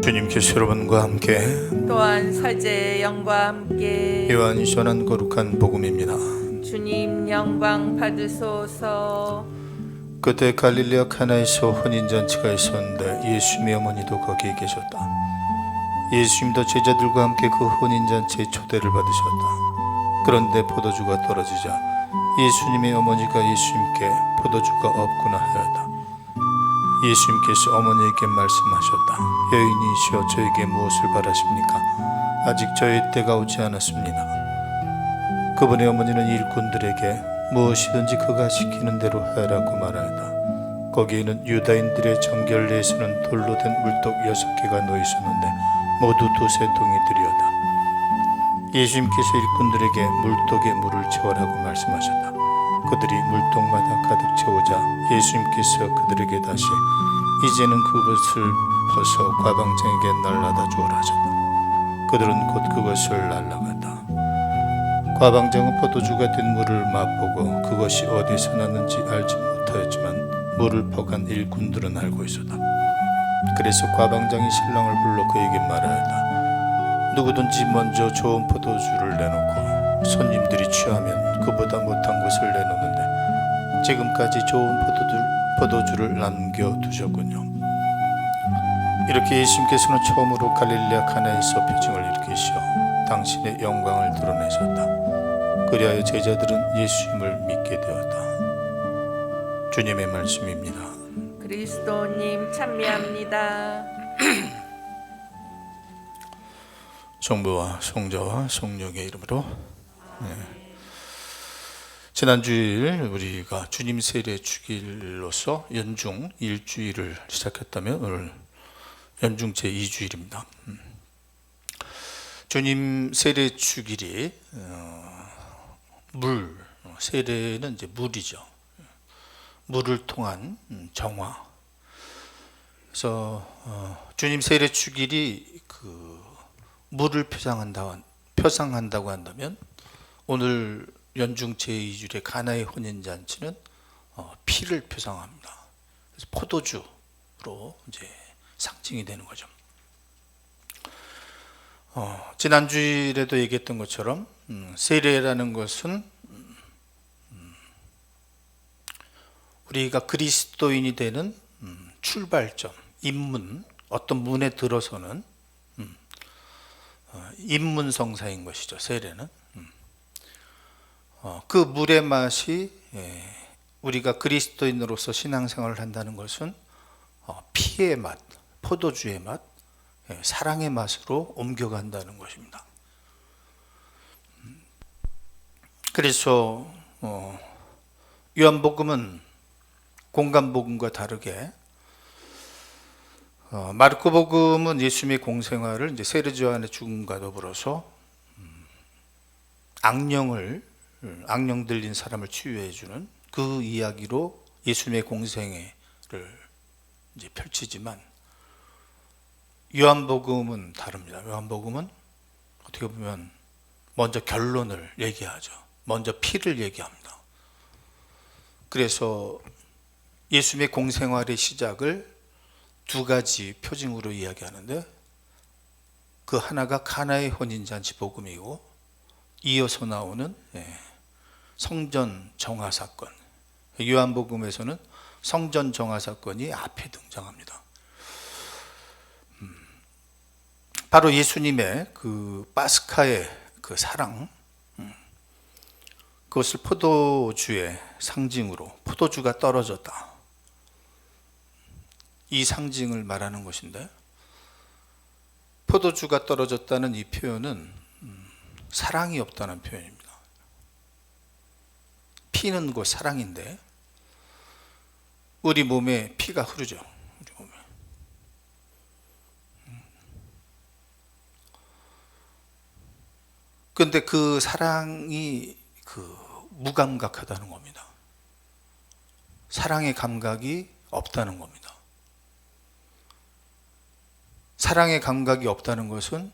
주님께서 여러분과 함께 또한 사제의 영과 함께 요한이 전한 거룩한 복음입니다. 주님 영광 받으소서. 그때 갈릴레아 카나에서 혼인잔치가 있었는데 예수님의 어머니도 거기에 계셨다. 예수님도 제자들과 함께 그 혼인잔치에 초대를 받으셨다. 그런데 포도주가 떨어지자 예수님의 어머니가 예수님께 포도주가 없구나 하였다. 예수님께서 어머니에게 말씀하셨다. 여인이시여, 저에게 무엇을 바라십니까? 아직 저의 때가 오지 않았습니다. 그분의 어머니는 일꾼들에게 무엇이든지 그가 시키는 대로 하라고 말하였다. 거기에는 유다인들의 정결례에서는 돌로 된 물독 6개가 놓여 있었는데 모두 두세 동이들이었다. 예수님께서 일꾼들에게 물독에 물을 채우라고 말씀하셨다. 그들이 물통마다 가득 채우자 예수님께서 그들에게 다시 이제는 그것을 벗어 과방장에게 날라다 주어라 하셨다. 그들은 곧 그것을 날라갔다. 과방장은 포도주가 된 물을 맛보고 그것이 어디서 났는지 알지 못하였지만 물을 퍼간 일꾼들은 알고 있었다. 그래서 과방장이 신랑을 불러 그에게 말하였다. 누구든지 먼저 좋은 포도주를 내놓고 손님들이 취하면 그보다 못한 것을 내놓는데 지금까지 좋은 포도주를 남겨두셨군요. 이렇게 예수님께서는 처음으로 갈릴레아 카나에서 표징을 일으키시어 당신의 영광을 드러내셨다. 그리하여 제자들은 예수님을 믿게 되었다. 주님의 말씀입니다. 그리스도님 찬미합니다. 성부와 성자와 성령의 이름으로. 지난주일 우리가 주님 세례 주일로서 연중 일주일을 시작했다면 오늘 연중 제2주일입니다. 주님 세례 주일이 세례는 이제 물이죠. 물을 통한 정화. 그래서 주님 세례 주일이 그 물을 표상한다고 한다면 오늘 연중 제2주일의 가나의 혼인잔치는 피를 표상합니다. 그래서 포도주로 이제 상징이 되는 거죠. 지난주일에도 얘기했던 것처럼 세례라는 것은 우리가 그리스도인이 되는 출발점, 입문, 어떤 문에 들어서는 입문성사인 것이죠. 세례는 그 물의 맛이 우리가 그리스도인으로서 신앙생활을 한다는 것은 피의 맛, 포도주의 맛, 사랑의 맛으로 옮겨간다는 것입니다. 그래서 요한복음은 공간복음과 다르게 마르코복음은 예수님의 공생활을 이제 세례 요한의 죽음과 더불어서 악령 들린 사람을 치유해 주는 그 이야기로 예수님의 공생애를 이제 펼치지만 요한복음은 다릅니다. 요한복음은 어떻게 보면 먼저 결론을 얘기하죠. 먼저 피를 얘기합니다. 그래서 예수님의 공생활의 시작을 두 가지 표징으로 이야기하는데 그 하나가 가나의 혼인잔치 복음이고 이어서 나오는 성전 정화 사건. 요한복음에서는 성전 정화 사건이 앞에 등장합니다. 바로 예수님의 그 파스카의 그 사랑, 그것을 포도주의 상징으로 포도주가 떨어졌다. 이 상징을 말하는 것인데 포도주가 떨어졌다는 이 표현은 사랑이 없다는 표현입니다. 피는 곧 사랑인데 우리 몸에 피가 흐르죠. 우리 몸에. 그런데 그 사랑이 무감각하다는 겁니다. 사랑의 감각이 없다는 겁니다. 사랑의 감각이 없다는 것은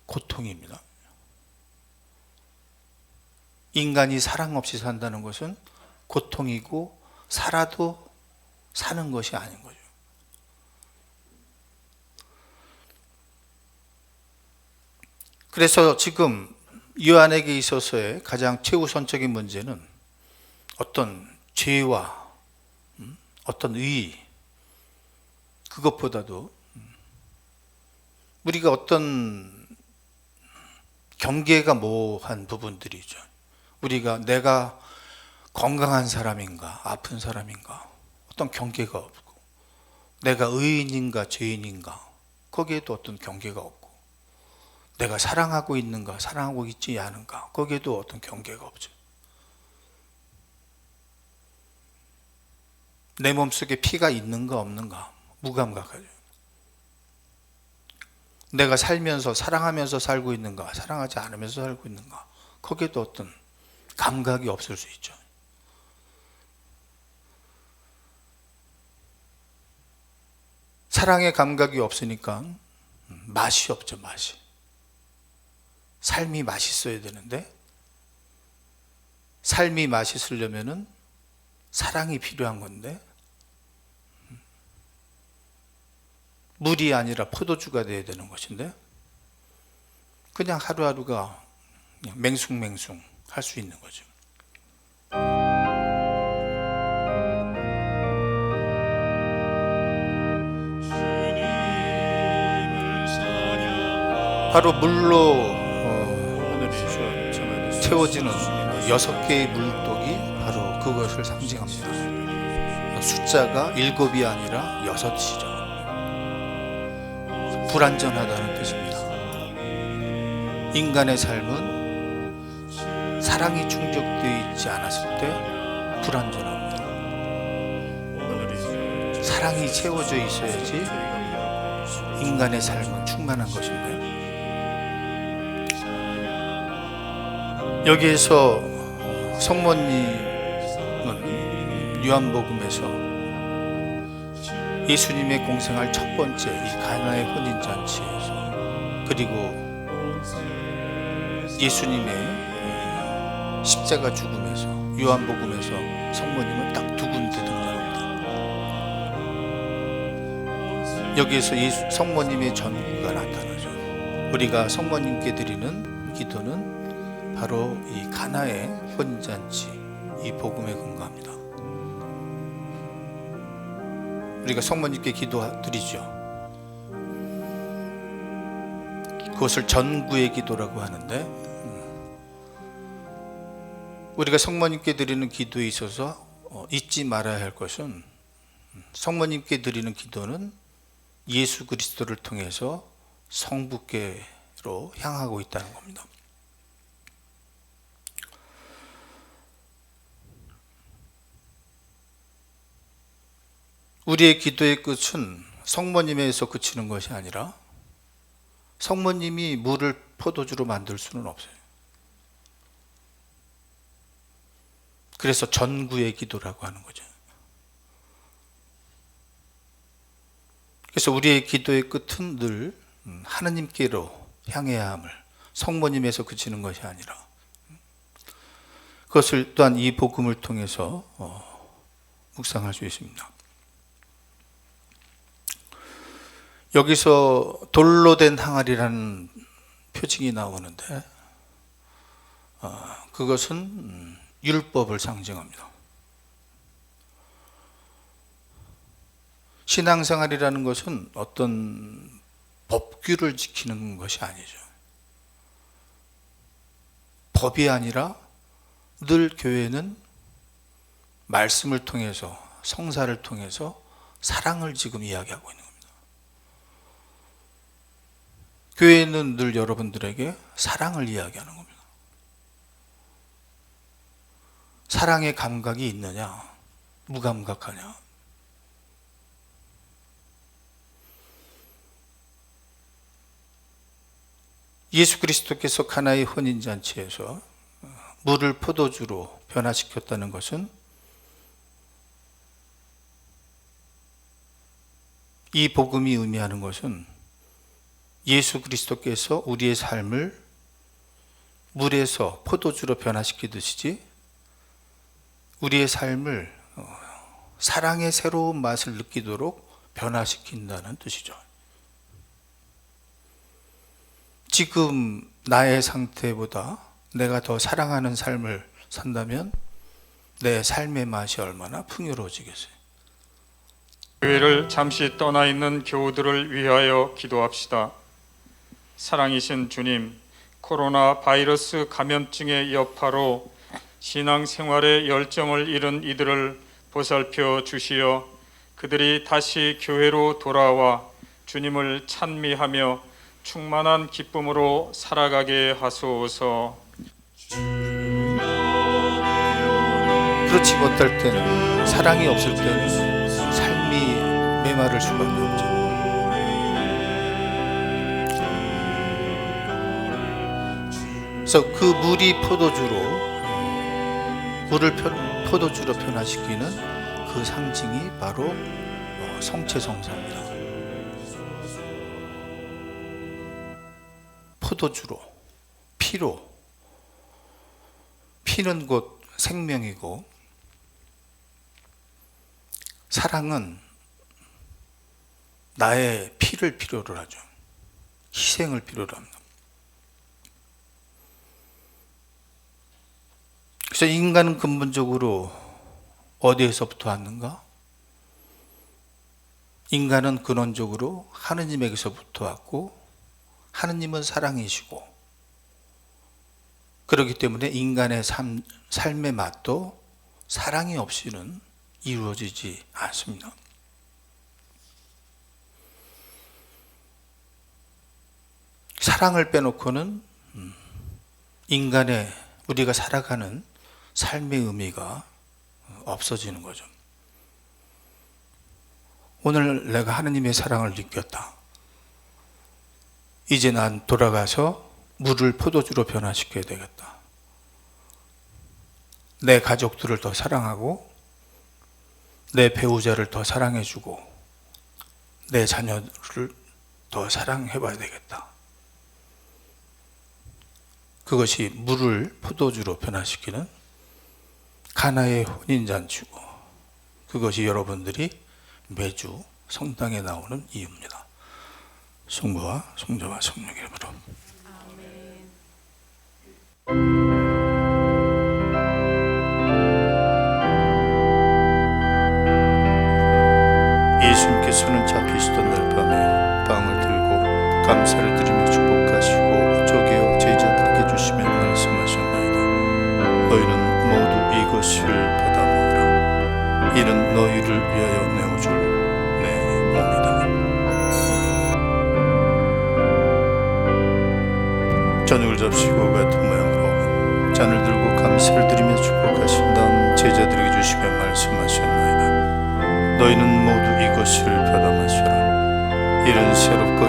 고통입니다. 인간이 사랑 없이 산다는 것은 고통이고 살아도 사는 것이 아닌 거죠. 그래서 지금 요한에게 있어서의 가장 최우선적인 문제는 어떤 죄와 어떤 의, 그것보다도 우리가 어떤 경계가 모호한 부분들이죠. 우리가 내가 건강한 사람인가 아픈 사람인가 어떤 경계가 없고, 내가 의인인가 죄인인가 거기에도 어떤 경계가 없고, 내가 사랑하고 있는가 사랑하고 있지 않은가 거기에도 어떤 경계가 없죠. 내 몸속에 피가 있는가 없는가 무감각하죠. 내가 살면서 사랑하면서 살고 있는가 사랑하지 않으면서 살고 있는가 거기에도 어떤 감각이 없을 수 있죠. 사랑의 감각이 없으니까 맛이 없죠. 맛이. 삶이 맛있어야 되는데 삶이 맛있으려면은 사랑이 필요한 건데 물이 아니라 포도주가 돼야 되는 것인데 그냥 하루하루가 그냥 맹숭맹숭 할 수 있는 거죠. 바로 물로 채워지는 6개의 물독이 바로 그것을 상징합니다. 숫자가 7이 아니라 6이죠. 불완전하다는 뜻입니다. 인간의 삶은 사랑이 충족되어 있지 않았을 때 불완전합니다. 사랑이 채워져 있어야지 인간의 삶은 충만한 것인데, 여기에서 성모님은 요한복음에서 예수님의 공생할 첫 번째 이 가나의 혼인잔치에서, 그리고 예수님의 십자가 죽음에서, 요한복음에서 성모님은 딱 2군데 등장합니다. 여기에서 성모님의 전구가 나타나죠. 우리가 성모님께 드리는 기도는 바로 이 가나의 혼인잔치, 이 복음에 근거합니다. 우리가 성모님께 기도드리죠. 그것을 전구의 기도라고 하는데, 우리가 성모님께 드리는 기도에 있어서 잊지 말아야 할 것은, 성모님께 드리는 기도는 예수 그리스도를 통해서 성부께로 향하고 있다는 겁니다. 우리의 기도의 끝은 성모님에서 그치는 것이 아니라, 성모님이 물을 포도주로 만들 수는 없어요. 그래서 전구의 기도라고 하는 거죠. 그래서 우리의 기도의 끝은 늘 하느님께로 향해야 함을, 성모님에서 그치는 것이 아니라, 그것을 또한 이 복음을 통해서 묵상할 수 있습니다. 여기서 돌로 된 항아리라는 표징이 나오는데, 그것은 율법을 상징합니다. 신앙생활이라는 것은 어떤 법규를 지키는 것이 아니죠. 법이 아니라 늘 교회는 말씀을 통해서, 성사를 통해서 사랑을 지금 이야기하고 있는 겁니다. 교회는 늘 여러분들에게 사랑을 이야기하는 겁니다. 사랑의 감각이 있느냐, 무감각하냐. 예수 그리스도께서 가나의 혼인잔치에서 물을 포도주로 변화시켰다는 것은, 이 복음이 의미하는 것은 예수 그리스도께서 우리의 삶을 물에서 포도주로 변화시키듯이 우리의 삶을 사랑의 새로운 맛을 느끼도록 변화시킨다는 뜻이죠. 지금 나의 상태보다 내가 더 사랑하는 삶을 산다면 내 삶의 맛이 얼마나 풍요로워지겠어요. 교회를 잠시 떠나 있는 교우들을 위하여 기도합시다. 사랑이신 주님, 코로나 바이러스 감염증의 여파로 신앙생활에 열정을 잃은 이들을 보살펴 주시어 그들이 다시 교회로 돌아와 주님을 찬미하며 충만한 기쁨으로 살아가게 하소서. 그렇지 못할 때는, 사랑이 없을 때는 삶이 메마를 수밖에 없죠. 그래서 그 물이 포도주로 변화시키는 그 상징이 바로 성체성사입니다. 포도주로, 피는 곧 생명이고, 사랑은 나의 피를 필요로 하죠. 희생을 필요로 합니다. 그래서 인간은 근본적으로 어디에서부터 왔는가? 인간은 근원적으로 하느님에게서부터 왔고, 하느님은 사랑이시고, 그렇기 때문에 인간의 삶의 맛도 사랑이 없이는 이루어지지 않습니다. 사랑을 빼놓고는 인간의, 우리가 살아가는 삶의 의미가 없어지는 거죠. 오늘 내가 하느님의 사랑을 느꼈다. 이제 난 돌아가서 물을 포도주로 변화시켜야 되겠다. 내 가족들을 더 사랑하고, 내 배우자를 더 사랑해주고, 내 자녀를 더 사랑해봐야 되겠다. 그것이 물을 포도주로 변화시키는 가나의 혼인잔치고, 그것이 여러분들이 매주 성당에 나오는 이유입니다. 성부와 성자와 성령의 이름으로. 예수님께서는 잡히시던 날 밤에 빵을 들고 감사를 드리며 축복하시고 쪼개어 제자들에게 주시며 말씀하셨나이다. 너희는 모두 이것을 받아 먹으라. 이는 너희를 위하여 내어줄 내 몸이다. 저녁을 접시고 같은 모양으로 잔을 들고 감사를 드리며 축복하신 다음 제자들에게 주시며 말씀하셨나이다. 너희는 모두 이것을 받아 마셔라. 이는 새롭고